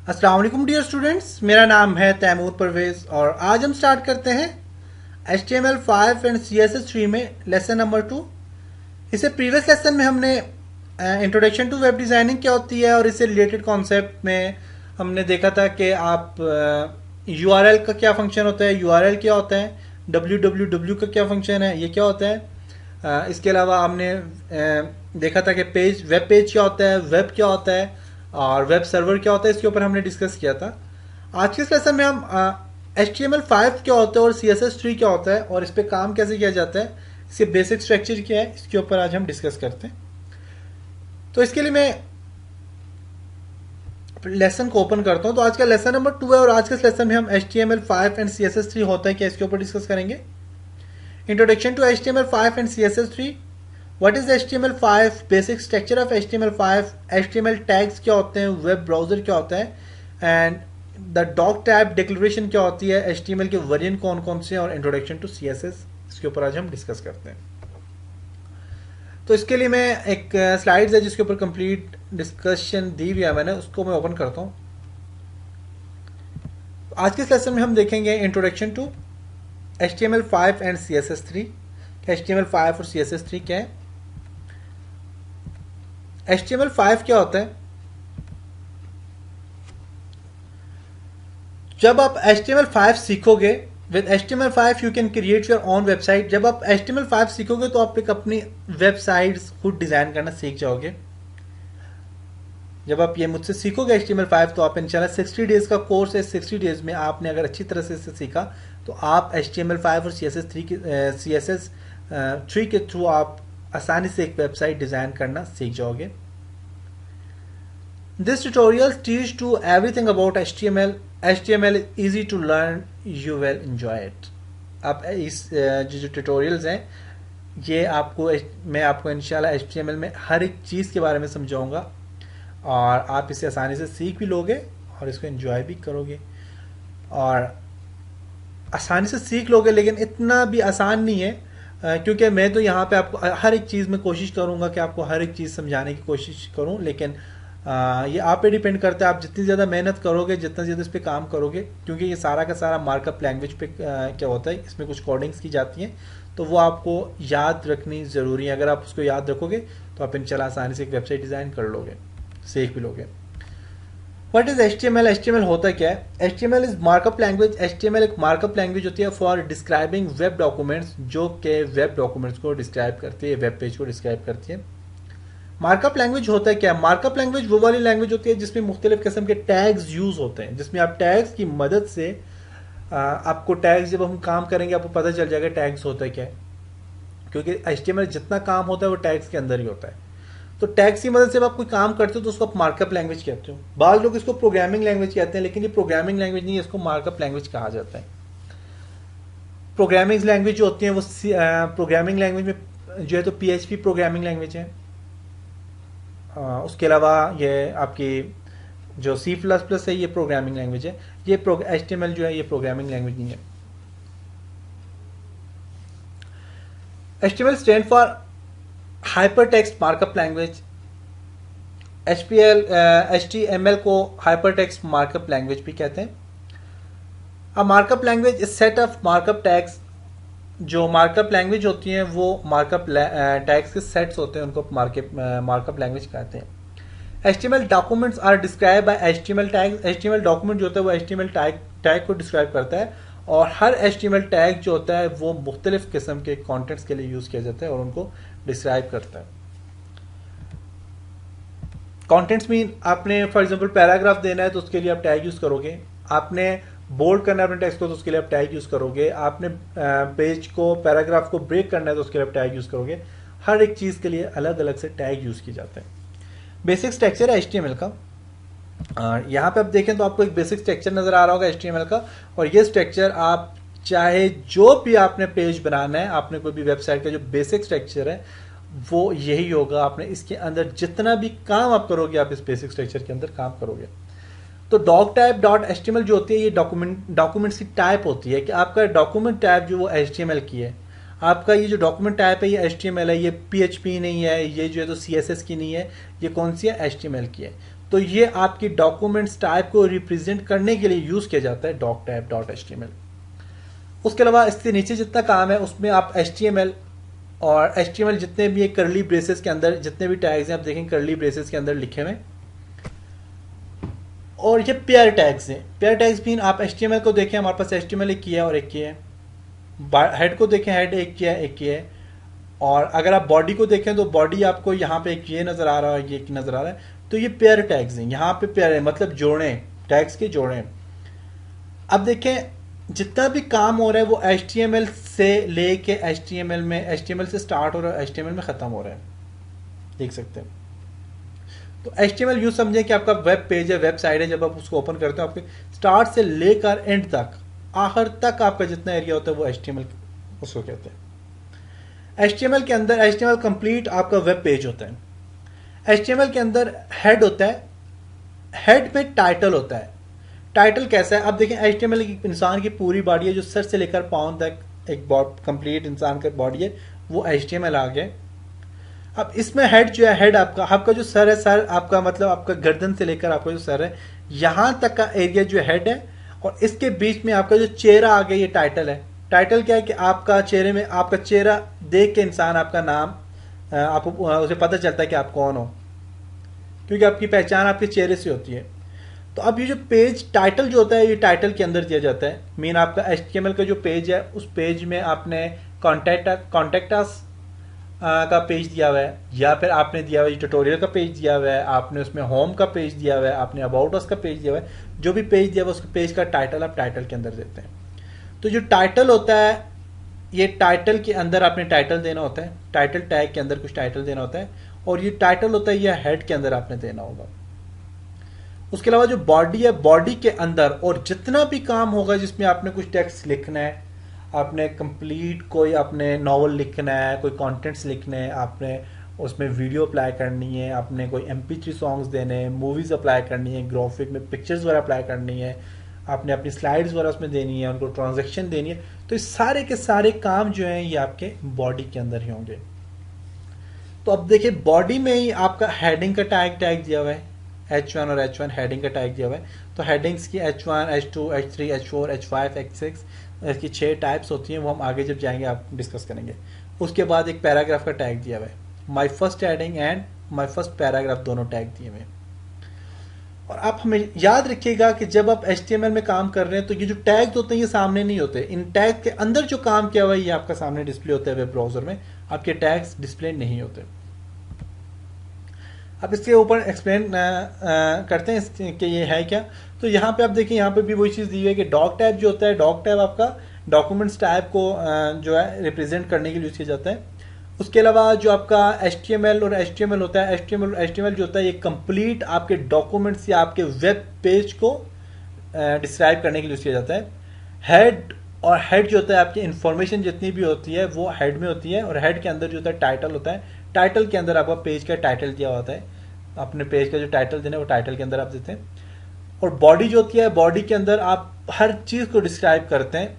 अस्सलाम वालेकुम dear students, मेरा नाम है तैमूर परवेज और आज हम स्टार्ट करते हैं HTML5 एंड CSS3 में लेसन नंबर 2। इससे प्रीवियस लेसन में हमने इंट्रोडक्शन टू वेब डिज़ाइनिंग क्या होती है और इससे रिलेटेड कॉन्सेप्ट में हमने देखा था कि आप URL का क्या फंक्शन होता है, URL क्या होता है, www का क्या फंक्शन है, ये क्या होता है। इसके अलावा हमने देखा था कि वेब पेज क्या होता है, वेब क्या होता है और वेब सर्वर क्या होता है। इसके ऊपर हमने डिस्कस किया था। आज के इस लेसन में हम HTML5 क्या होता है और CSS3 क्या होता है और इस पर काम कैसे किया जाता है, इसके बेसिक स्ट्रक्चर क्या है, इसके ऊपर आज हम डिस्कस करते हैं। तो इसके लिए मैं लेसन को ओपन करता हूं। तो आज का लेसन नंबर 2 है और आज के इस लेसन में हम HTML5 एंड CSS3 होता है क्या, इसके ऊपर डिस्कस करेंगे। Introduction to HTML5 and CSS3। What is HTML5, basic structure of HTML5, HTML tags क्या होते हैं, वेब ब्राउजर क्या होता है and the doctype declaration क्या होती है, HTML के वर्जन कौन कौन से हैं और इंट्रोडक्शन टू CSS, इसके ऊपर आज हम डिस्कस करते हैं। तो इसके लिए मैं एक स्लाइड्स है जिसके ऊपर कंप्लीट डिस्कशन दी हुई है मैंने, उसको मैं ओपन करता हूँ। आज के लेसन में हम देखेंगे introduction to HTML5 and CSS3। HTML5 और CSS3 क्या है। HTML5 क्या होता है। जब आप HTML5 सीखोगे, with HTML5 you can create your own website. जब आप HTML5 सीखोगे तो आप एक अपनी वेबसाइट्स खुद डिजाइन करना सीख जाओगे। जब आप ये मुझसे सीखोगे HTML5 तो आप इंशाल्लाह 60 डेज का कोर्स है, 60 डेज में आपने अगर अच्छी तरह से इसे सीखा तो आप HTML5 और CSS3 के थ्रू आप आसानी से एक वेबसाइट डिजाइन करना सीख जाओगे। This tutorial teach to everything about HTML. HTML is easy to learn. You will enjoy it. अब इस जो ट्यूटोरियल्स हैं ये मैं आपको इंशाल्लाह HTML में हर एक चीज़ के बारे में समझाऊंगा और आप इसे आसानी से सीख भी लोगे और इसको एंजॉय भी करोगे और आसानी से सीख लोगे। लेकिन इतना भी आसान नहीं है क्योंकि मैं तो यहाँ पे आपको हर एक चीज़ में कोशिश करूँगा कि आपको हर एक चीज़ समझाने की कोशिश करूँ, लेकिन ये आप पे डिपेंड करता है। आप जितनी ज़्यादा मेहनत करोगे, जितना ज़्यादा इस पर काम करोगे, क्योंकि ये सारा का सारा मार्कअप लैंग्वेज पे क्या होता है, इसमें कुछ कोडिंग्स की जाती हैं तो वो आपको याद रखनी ज़रूरी है। अगर आप उसको याद रखोगे तो आप इंशाल्लाह आसानी से एक वेबसाइट डिज़ाइन कर लोगे, सीख भी लोगे। What is HTML? HTML होता क्या है। HTML is markup language. HTML एक मार्कअप लैंग्वेज होती है फॉर डिस्क्राइबिंग वेब डॉक्यूमेंट्स, जो कि वेब डॉक्यूमेंट्स को डिस्क्राइब करती है, वेब पेज को डिस्क्राइब करती है। मार्कअप लैंग्वेज होता है क्या। मार्कअप लैंग्वेज वो वाली लैंग्वेज होती है जिसमें मुख्तलिफ किस्म के टैग्स यूज होते हैं, जिसमें आप टैग्स की मदद से आपको टैग्स, जब हम काम करेंगे आपको पता चल जाएगा टैग्स होता है क्या है, क्योंकि HTML जितना काम होता है वो टैग्स के अंदर ही होता है। तो टैग्स की मदद से जब आप कोई काम करते हो तो उसको आप मार्कअप लैंग्वेज कहते हो। बाल लोग इसको प्रोग्रामिंग लैंग्वेज कहते हैं, लेकिन ये प्रोग्रामिंग लैंग्वेज नहीं है, इसको मार्कअप लैंग्वेज कहा जाता है। प्रोग्रामिंग लैंग्वेज जो होती है वो प्रोग्रामिंग लैंग्वेज में जो है तो PHP प्रोग्रामिंग लैंग्वेज है। उसके अलावा ये आपकी जो C++ है ये प्रोग्रामिंग लैंग्वेज है। ये HTML जो है ये प्रोग्रामिंग लैंग्वेज नहीं है। HTML stand for hyper text markup language. HTML को हाइपर टेक्स्ट मार्कअप लैंग्वेज भी कहते हैं। अब markup language is set of markup tags. जो मार्कअप लैंग्वेज होती हैं वो मार्कअप टैग्स के सेट्स होते हैं, उनको मार्कअप लैंग्वेज कहते हैं। HTML documents are describe by HTML tags. HTML document जो होता है वो HTML टैग को डिस्क्राइब करता है और हर HTML टैग जो होता है वो मुख्तलिफ किस्म के कॉन्टेंट्स के लिए यूज किया जाता है और उनको डिस्क्राइब करता है। कॉन्टेंट्स मीन आपने फॉर एग्जाम्पल पैराग्राफ देना है तो उसके लिए आप टैग यूज करोगे। आपने बोल्ड करना है अपने टेक्स्ट को तो उसके लिए आप टैग यूज करोगे। आपने पेज को, पैराग्राफ को ब्रेक करना है तो उसके लिए आप टैग यूज करोगे। हर एक चीज के लिए अलग अलग से टैग यूज किए जाते हैं। बेसिक स्ट्रक्चर है HTML का। यहाँ पे आप देखें तो आपको एक बेसिक स्ट्रक्चर नजर आ रहा होगा HTML का, और ये स्ट्रक्चर आप चाहे जो भी आपने पेज बनाना है, आपने कोई भी वेबसाइट का जो बेसिक स्ट्रक्चर है वो यही होगा। आपने इसके अंदर जितना भी काम आप करोगे आप इस बेसिक स्ट्रक्चर के अंदर काम करोगे। तो डॉक टाइप डॉट HTML जो होती है ये डॉक्यूमेंट्स की टाइप होती है कि आपका डॉक्यूमेंट टाइप जो वो HTML की है। आपका ये जो डॉक्यूमेंट टाइप है ये HTML है, ये PHP नहीं है, ये जो है तो CSS की नहीं है, ये कौन सी है, HTML की है। तो ये आपकी डॉक्यूमेंट्स टाइप को रिप्रेजेंट करने के लिए यूज किया जाता है doctype dot H T M L. उसके अलावा इससे नीचे जितना काम है उसमें आप एच टी एम एल और एच टी एम एल जितने भी करली ब्रेसेस के अंदर जितने भी टैग्स हैं आप देखें करली ब्रेसेस के अंदर लिखे हुए, और ये पेयर टैग्स हैं। पेयर टैग्स भी आप एच टी एम एल को देखें, हमारे पास एच टी एम एल एक किया है और एक किया है। हेड को देखें, हेड एक किया है एक किया है। और अगर आप बॉडी को देखें तो बॉडी आपको यहाँ पे एक ये नजर आ रहा है, ये एक नजर आ रहा है। तो ये पेयर टैग्स हैं, यहाँ पे पेयर है मतलब जोड़े, टैग्स के जोड़े। अब देखें जितना भी काम हो रहा है वो एच टी एम एल से लेके एच टी एम एल में, एच टी एम एल से स्टार्ट हो रहा है, एच टी एम एल में खत्म हो रहा है, देख सकते हैं। तो एच टी एम एल यूँ समझें कि आपका वेब पेज है, वेबसाइट है, जब आप उसको ओपन करते हो आपके स्टार्ट से लेकर एंड तक, आखिर तक आपका जितना एरिया होता है वो एच टी एम एल उसको कहते हैं। HTML के अंदर HTML कंप्लीट आपका वेब पेज होता है। HTML के अंदर हेड होता है, हेड में टाइटल होता है। टाइटल कैसा है? अब देखें HTML एक इंसान की पूरी बॉडी है जो सर से लेकर पाँव तक एक कंप्लीट इंसान का बॉडी है, वो HTML आ गया। अब इसमें हेड जो है, हेड आपका जो सर है, सर आपका मतलब आपका गर्दन से लेकर आपका जो सर है यहाँ तक का एरिया जो हेड है, और इसके बीच में आपका जो चेहरा आ गया ये टाइटल है। टाइटल क्या है कि आपका चेहरे में, आपका चेहरा देख के इंसान आपका नाम आपको उसे पता चलता है कि आप कौन हो, क्योंकि आपकी पहचान आपके चेहरे से होती है। तो अब ये जो पेज टाइटल जो होता है ये टाइटल के अंदर दिया जाता है। मीन आपका HTML का जो पेज है उस पेज में आपने कॉन्टेक्ट अस का पेज दिया हुआ है, या फिर आपने दिया हुआ है ट्यूटोरियल का पेज दिया हुआ है, आपने उसमें होम का पेज दिया हुआ है, आपने अबाउट अस का पेज दिया हुआ है। जो भी पेज दिया हुआ है उसके पेज का टाइटल आप टाइटल के अंदर देते हैं। तो जो टाइटल होता है ये टाइटल के अंदर आपने टाइटल देना होता है, टाइटल टैग के अंदर कुछ टाइटल देना होता है, और ये टाइटल होता है ये हेड के अंदर आपने देना होगा। उसके अलावा जो बॉडी है, बॉडी के अंदर और जितना भी काम होगा जिसमें आपने कुछ टेक्स्ट लिखना है, आपने कंप्लीट कोई आपने नॉवल लिखना है, कोई कंटेंट्स लिखने हैं, आपने उसमें वीडियो अप्लाई करनी है, आपने कोई MP3 सॉन्ग्स देने हैं, मूवीज़ अप्लाई करनी है, ग्राफिक में पिक्चर्स वगैरह अप्लाई करनी है, आपने अपनी स्लाइड्स वगैरह उसमें देनी है, उनको ट्रांजैक्शन देनी है। तो इस सारे के सारे काम जो हैं ये आपके बॉडी के अंदर ही होंगे। तो अब देखिए बॉडी में ही आपका हेडिंग का टैग दिया हुआ है, H1 और H1 हेडिंग का टैग दिया हुआ है। तो हेडिंग्स की H1, H2, H3, H4, H5, H6 इसकी 6 टाइप्स होती हैं, वो हम आगे जब जाएंगे आप डिस्कस करेंगे। उसके बाद एक पैराग्राफ का टैग दिया हुआ है, my first heading and my first paragraph दोनों टैग दिए हुए हैं। और आप हमें याद रखिएगा कि जब आप HTML में काम कर रहे हैं तो ये जो टैग्स होते हैं ये सामने नहीं होते, इन टैग के अंदर जो काम किया हुआ है ये आपका सामने डिस्प्ले होता है। वेब ब्राउजर में आपके टैग्स डिस्प्ले नहीं होते। अब इसके ऊपर एक्सप्लेन करते हैं कि ये है क्या। तो यहाँ पे आप देखिए, यहाँ पे भी वही चीज़ दी हुई है कि डॉक टैब जो होता है, डॉक टैब आपका डॉक्यूमेंट्स टैब को जो है रिप्रेजेंट करने के लिए यूज़ किया जाता है। उसके अलावा जो आपका HTML और HTML होता है, HTML जो होता है ये कंप्लीट आपके डॉक्यूमेंट्स या आपके वेब पेज को डिस्क्राइब करने के लिए यूज़ किया जाता है। हेड जो होता है आपकी इंफॉर्मेशन जितनी भी होती है वो हेड में होती है, और हेड के अंदर जो होता है टाइटल होता है। टाइटल के अंदर आपका पेज का टाइटल दिया होता है, अपने पेज का जो टाइटल देना है वो टाइटल के अंदर आप देते हैं। और बॉडी जो होती है, बॉडी के अंदर आप हर चीज़ को डिस्क्राइब करते हैं।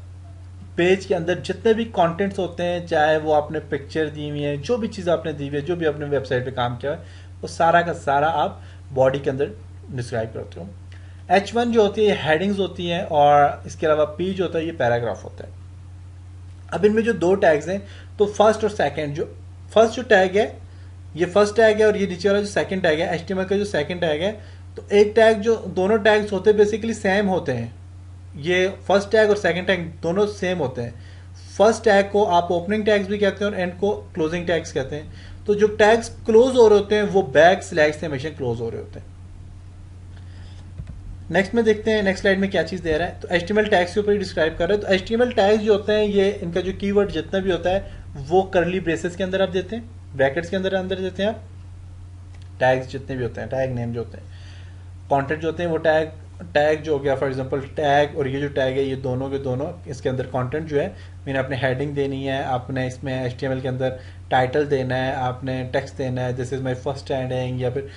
पेज के अंदर जितने भी कंटेंट्स होते हैं, चाहे वो आपने पिक्चर दी हुई है, जो भी चीज़ आपने दी हुई है, जो भी आपने वेबसाइट पे काम किया है, वो सारा का सारा आप बॉडी के अंदर डिस्क्राइब करते हो। H1 जो होती है हेडिंग्स होती हैं, और इसके अलावा P जो होता है ये पैराग्राफ होता है। अब इनमें जो दो टैग्स हैं, तो फर्स्ट और सेकंड, जो फर्स्ट जो टैग है ये फर्स्ट टैग है, और ये नीचे वाला जो सेकंड टैग है HTML का जो सेकंड टैग है, तो एक टैग जो दोनों टैग्स होते हैं बेसिकली सेम होते हैं। ये फर्स्ट टैग और सेकंड टैग दोनों सेम होते हैं। फर्स्ट टैग को आप ओपनिंग टैग्स भी कहते हैं और एंड को क्लोजिंग टैग्स कहते हैं। तो जो टैग्स क्लोज हो रहे होते हैं वो बैक स्लैश से हमेशा क्लोज हो रहे होते हैं। नेक्स्ट में देखते हैं नेक्स्ट स्लाइड में क्या चीज़ दे रहा है। तो HTML टैग्स के ऊपर ही डिस्क्राइब कर रहे हैं। तो HTML टैग्स जो होते हैं ये इनका जो कीवर्ड जितना भी होता है वो करली ब्रेसेस के अंदर आप देते हैं, ब्रैकेट्स के अंदर देते हैं आप। टैग्स जितने भी होते हैं, टैग नेम जो होते हैं, कंटेंट जो होते हैं वो टैग जो हो गया, फॉर एग्जांपल टैग और ये जो टैग है ये दोनों के दोनों इसके अंदर कंटेंट जो है, मैंने अपने हेडिंग देनी है, आपने इसमें HTML के अंदर टाइटल देना है, आपने टेक्स्ट देना है, this is my first heading, या फिर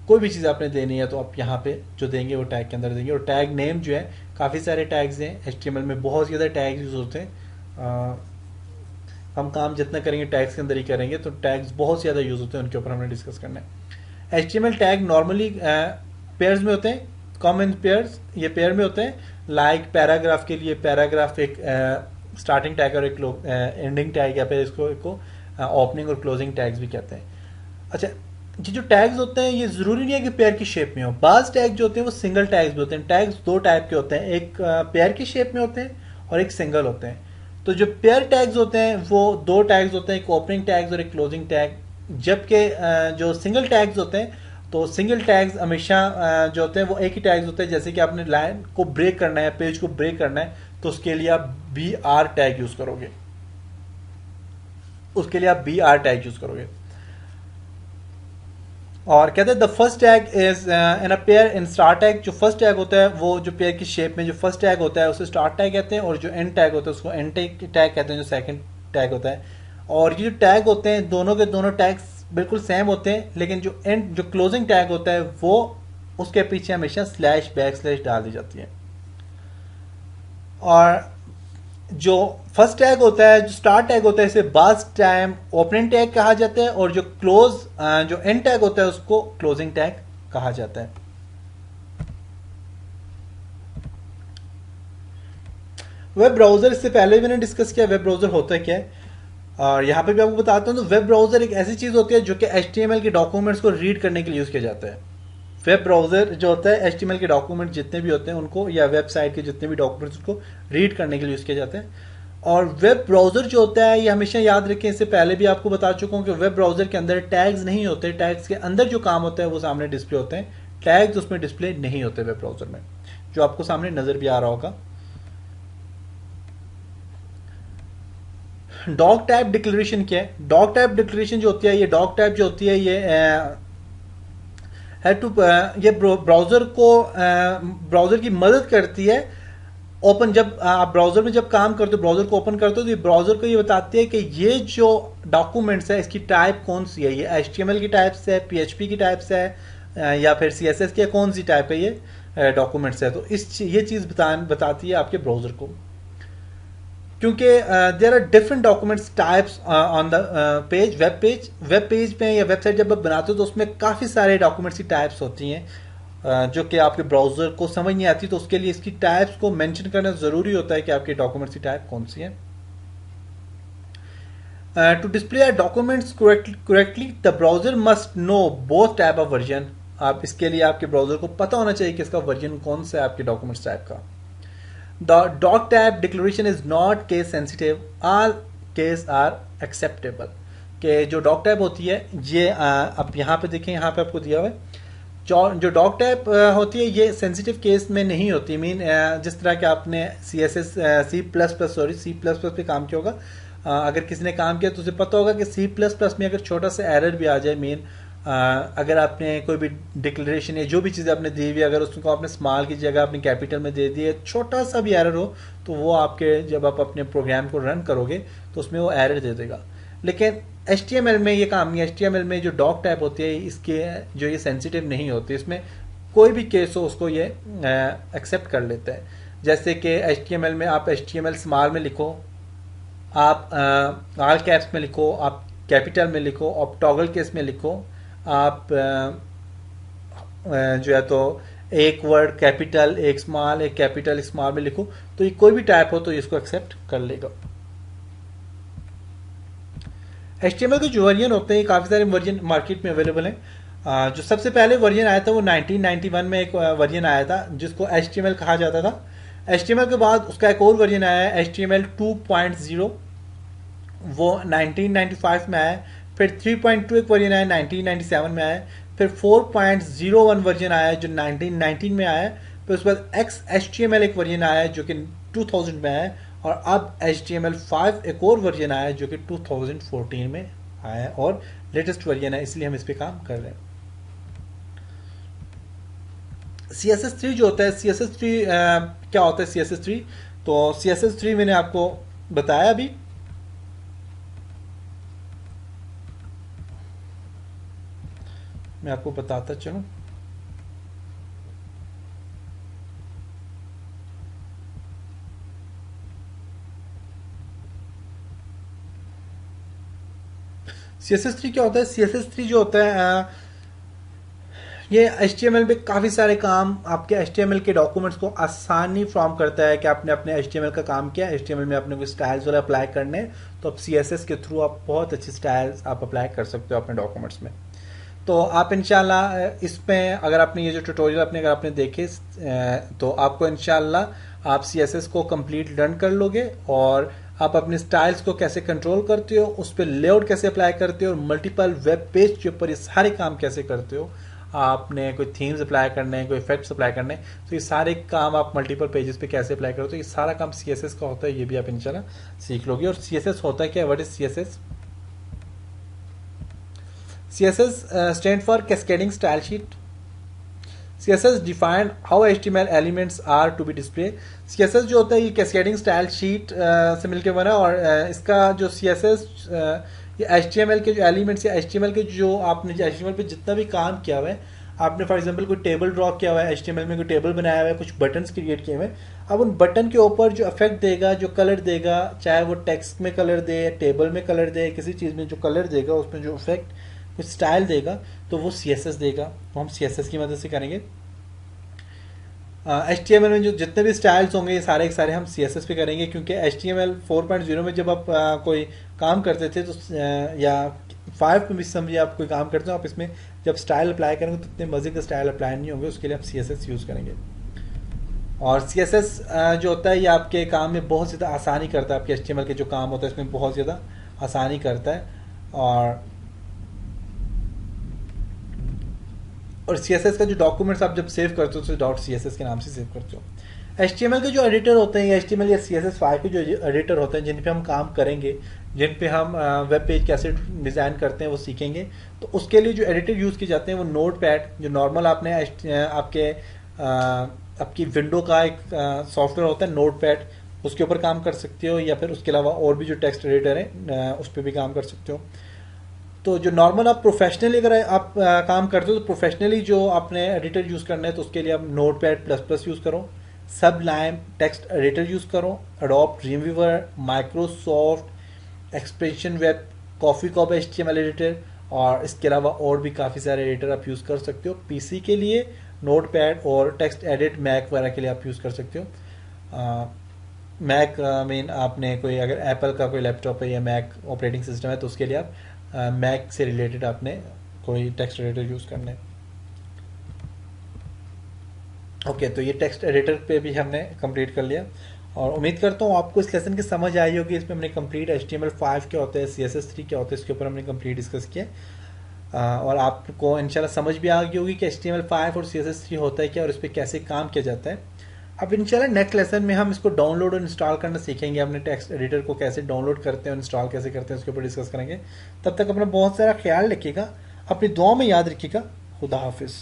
कोई भी चीज़ आपने देनी है तो आप यहाँ पे जो देंगे वो टैग के अंदर देंगे। और टैग नेम जो है, काफ़ी सारे टैग्स हैं HTML में, बहुत ज़्यादा टैग्स यूज होते हैं। हम काम जितना करेंगे टैग्स के अंदर ही करेंगे, तो टैग्स बहुत ज़्यादा यूज होते हैं, उनके ऊपर हमने डिस्कस करना है। HTML टैग नॉर्मली पेयर्स में होते हैं, कॉमन पेयर्स, ये पेयर में होते हैं। लाइक पैराग्राफ के लिए पैराग्राफ एक स्टार्टिंग टैग और एक एंडिंग टैग, या फिर इसको ओपनिंग और क्लोजिंग टैग्स भी कहते हैं। अच्छा, ये जो टैग्स होते हैं ये जरूरी नहीं है कि पेयर की शेप में हो। बाज टैग जो होते हैं वो सिंगल टैग्स भी होते हैं। टैग्स दो टाइप के होते हैं, एक पेयर की शेप में होते हैं और एक सिंगल होते हैं। तो जो पेयर टैग्स होते हैं वो दो टैग्स होते हैं, एक ओपनिंग टैग्स और एक क्लोजिंग टैग। जबकि जो सिंगल टैग्स होते हैं, तो सिंगल टैग्स हमेशा जो होते हैं वो एक ही टैग्स होते हैं। जैसे कि आपने लाइन को ब्रेक करना है, पेज को ब्रेक करना है, तो उसके लिए आप BR टैग यूज करोगे, उसके लिए आप BR टैग यूज करोगे। और कहते हैं the first tag is in a pair in star tag. जो फर्स्ट टैग होता है वो जो पेयर की शेप में जो फर्स्ट टैग होता है उसे स्टार टैग कहते हैं, और जो एंड टैग होता है उसको एंड टैग कहते हैं, जो सेकंड टैग होता है। और ये जो टैग होते हैं दोनों के दोनों टैग्स बिल्कुल सेम होते हैं, लेकिन जो क्लोजिंग टैग होता है वो उसके पीछे हमेशा स्लैश बैक स्लैश डाल दी जाती है। और जो फर्स्ट टैग होता है, जो स्टार्ट टैग होता है, इसे बाज टाइम ओपनिंग टैग कहा जाता है, और जो जो एंड टैग होता है उसको क्लोजिंग टैग कहा जाता है। वेब ब्राउजर, इससे पहले भी मैंने डिस्कस किया वेब ब्राउजर होता है क्या है, और यहां पे भी आपको बताता हूं। तो वेब ब्राउजर एक ऐसी चीज होती है जो कि HTML के डॉक्यूमेंट्स को रीड करने के लिए यूज किया जाता है। वेब ब्राउजर जो होता है HTML के डॉक्यूमेंट जितने भी होते हैं उनको, या वेबसाइट के जितने भी डॉक्यूमेंट्स उसको रीड करने के लिए यूज किया जाता है। और वेब ब्राउजर जो होता है ये हमेशा याद रखें, इससे पहले भी आपको बता चुका हूं कि वेब ब्राउजर के अंदर टैग्स नहीं होते। टैग्स के अंदर जो काम होता है वो सामने डिस्प्ले होते हैं, टैग्स उसमें डिस्प्ले नहीं होते वेब ब्राउजर में, जो आपको सामने नजर भी आ रहा होगा। डॉग टाइप डिक्लेरेशन क्या है? डॉग टाइप डिक्लेरेशन जो होती है, ये डॉग टाइप जो होती है ये है टू ये ब्राउजर की मदद करती है। ओपन जब आप ब्राउजर में जब काम करते हो, ब्राउजर को ओपन करते हो, तो ये ब्राउजर को ये बताती है कि ये जो डॉक्यूमेंट्स है इसकी टाइप कौन सी है। ये HTML की टाइप से है, PHP की टाइप से है, या फिर CSS की, कौन सी टाइप है ये डॉक्यूमेंट्स है। तो ये चीज बताती है आपके ब्राउजर को, क्योंकि there are different documents types on the page. Web page में या वेबसाइट जब आप बनाते हो तो उसमें काफ़ी सारे डॉक्यूमेंट्स की टाइप्स होती हैं जो कि आपके ब्राउजर को समझ नहीं आती। तो उसके लिए इसकी टाइप्स को मेंशन करना ज़रूरी होता है कि आपके डॉक्यूमेंट्स की टाइप कौन सी है। To display documents correctly the browser must know both type of version. आप इसके लिए आपके ब्राउजर को पता होना चाहिए कि इसका वर्जन कौन सा है आपके डॉक्यूमेंट्स टाइप का। The dog type declaration is not case sensitive. All case are acceptable. कि जो डॉग टाइप होती है ये अब यहाँ पे देखें, यहाँ पे आपको दिया हुआ है जो डॉग टाइप होती है ये सेंसिटिव केस में नहीं होती। मीन जिस तरह के आपने सी प्लस प्लस पे काम किया होगा, अगर किसी ने काम किया तो उसे पता होगा कि C++ में अगर छोटा सा एरर भी आ जाए, मीन अगर आपने कोई भी डिक्लेरेशन या जो भी चीज़ आपने दी हुई, अगर उसको आपने स्मॉल की जगह आपने कैपिटल में दे दिए, छोटा सा भी एरर हो, तो वो आपके जब आप अपने प्रोग्राम को रन करोगे तो उसमें वो एरर दे देगा। लेकिन HTML में ये काम नहीं है। HTML में जो डॉग टाइप होती है इसके जो ये सेंसिटिव नहीं होती, इसमें कोई भी केस हो उसको ये एक्सेप्ट कर लेता है। जैसे कि HTML में आप HTML स्मॉल में लिखो, आप ऑल कैप्स में लिखो, आप कैपिटल में लिखो, आप टॉगल केस में लिखो, आप जो है तो एक वर्ड कैपिटल, एक स्मॉल, एक कैपिटल, एक स्मॉल में लिखो, तो ये कोई भी टाइप हो तो इसको एक्सेप्ट कर लेगा। HTML के जो वर्जन होते हैं काफ़ी सारे वर्जन मार्केट में अवेलेबल हैं। जो सबसे पहले वर्जन आया था वो 1991 में एक वर्जन आया था जिसको HTML कहा जाता था। HTML के बाद उसका एक और वर्जन आया है HTML 2.0, वो 1995 में आया। फिर 3.2 एक वर्जन आया 1997 में आया। फिर 4.01 वर्जन आया जो 1919 में आया। फिर उसके बाद XHTML एक वर्जन आया जो कि 2000 में आया। और अब HTML5 एक और वर्जन आया जो कि 2014 में आया और लेटेस्ट वर्जन है, इसलिए हम इस पे काम कर रहे हैं। CSS3 जो होता है, CSS3 क्या होता है CSS3? तो CSS3 मैंने आपको बताया अभी। मैं आपको बताता चलूं। CSS3 क्या होता है? CSS3 जो होता है ये HTML पे काफ़ी सारे काम आपके HTML के डॉक्यूमेंट्स को आसानी फ्रॉम करता है कि आपने अपने HTML का काम किया, HTML में आपने कोई स्टाइल्स वाला अप्लाई करने हैं तो अब CSS के थ्रू आप बहुत अच्छी स्टाइल्स आप अप्लाई कर सकते हो अपने डॉक्यूमेंट्स में। तो आप इंशाल्लाह इसमें अगर आपने ये जो ट्यूटोरियल अगर आपने देखे तो आपको इंशाल्लाह आप CSS को कंप्लीट लर्न कर लोगे और आप अपने स्टाइल्स को कैसे कंट्रोल करते हो, उस पर लेआउट कैसे अप्लाई करते हो और मल्टीपल वेब पेज के ऊपर ये सारे काम कैसे करते हो, आपने कोई थीम्स अप्लाई करने हैं, कोई इफेक्ट्स अप्लाई करने हैं, तो ये सारे काम आप मल्टीपल पेजेस पे कैसे अप्लाई करते हो, ये सारा काम CSS का होता है, ये भी आप इंशाल्लाह सीख लोगे। और CSS होता है क्या, what is CSS? CSS stand for Cascading Style Sheet. CSS define how HTML elements are to be displayed. CSS जो होता है ये Cascading Style Sheet से मिलके बना और इसका जो CSS ये HTML के जो एलिमेंट्स या HTML के जो आपने HTML पे जितना भी काम किया हुआ है, आपने फॉर एग्जांपल कोई टेबल ड्रॉ किया हुआ है, HTML में कोई टेबल बनाया हुआ है, कुछ बटन्स क्रिएट किए हुए हैं, अब उन बटन के ऊपर जो इफेक्ट देगा, जो कलर देगा, चाहे वो टेक्स्ट में कलर दे, टेबल में कलर दे, किसी चीज़ में जो कलर देगा, उसमें जो इफेक्ट कुछ स्टाइल देगा, तो वो CSS देगा, वो हम CSS की मदद से करेंगे। HTML में जो जितने भी स्टाइल्स होंगे ये सारे के सारे हम CSS पे करेंगे, क्योंकि HTML 4.0 में जब आप कोई काम करते थे तो या 5 में भी समझिए आप कोई काम करते हो, आप इसमें जब स्टाइल अप्लाई करेंगे तो इतने मजे के स्टाइल अप्लाई नहीं होंगे, उसके लिए आप CSS यूज़ करेंगे। और CSS जो होता है ये आपके काम में बहुत ज़्यादा आसानी करता है, आपके HTML के जो काम होता है इसमें बहुत ज़्यादा आसानी करता है। और CSS का जो डॉक्यूमेंट्स आप जब सेव करते हो तो .css के नाम से सेव करते हो। HTML के जो एडिटर होते हैं, HTML या CSS5 के जो एडिटर होते हैं जिन पे हम काम करेंगे, जिन पे हम वेब पेज कैसे डिज़ाइन करते हैं वो सीखेंगे, तो उसके लिए जो एडिटर यूज़ किए जाते हैं वो नोटपैड, जो नॉर्मल आपने आपकी विंडो का एक सॉफ्टवेयर होता है नोटपैड, उसके ऊपर काम कर सकते हो, या फिर उसके अलावा और भी जो टेक्स्ट एडिटर है उस पर भी काम कर सकते हो। तो जो नॉर्मल आप प्रोफेशनली अगर आप काम करते हो तो प्रोफेशनली जो आपने एडिटर यूज़ करना है तो उसके लिए आप Notepad++ यूज़ करो, सबलाइम टेक्स्ट एडिटर यूज़ करो, Adobe Dreamweaver, Microsoft Expression Web, coffee cup HTML editor, और इसके अलावा और भी काफ़ी सारे एडिटर आप यूज़ कर सकते हो। PC के लिए नोटपैड और टेक्स्ट एडिट, मैक वगैरह के लिए आप यूज़ कर सकते हो। मैक मीन आपने कोई अगर एप्पल का कोई लैपटॉप है या मैक ऑपरेटिंग सिस्टम है तो उसके लिए आप मैक से रिलेटेड आपने कोई टेक्स्ट एडिटर यूज़ करना है। ओके, तो ये टेक्स्ट एडिटर पे भी हमने कंप्लीट कर लिया और उम्मीद करता हूँ आपको इस लेसन की समझ आई होगी। इसमें हमने कंप्लीट HTML5 क्या होता है, CSS3 क्या होता है, इसके ऊपर हमने कंप्लीट डिस्कस किया और आपको इंशाल्लाह समझ भी आ गई होगी कि HTML5 और CSS3 होता है क्या और इस पर कैसे काम किया जाता है। अब इंशाल्लाह नेक्स्ट लेसन में हम इसको डाउनलोड और इंस्टॉल करना सीखेंगे, अपने टेक्स्ट एडिटर को कैसे डाउनलोड करते हैं और इंस्टॉल कैसे करते हैं उसके ऊपर डिस्कस करेंगे। तब तक अपना बहुत सारा ख्याल रखिएगा, अपनी दुआ में याद रखिएगा। खुदा हाफिज़।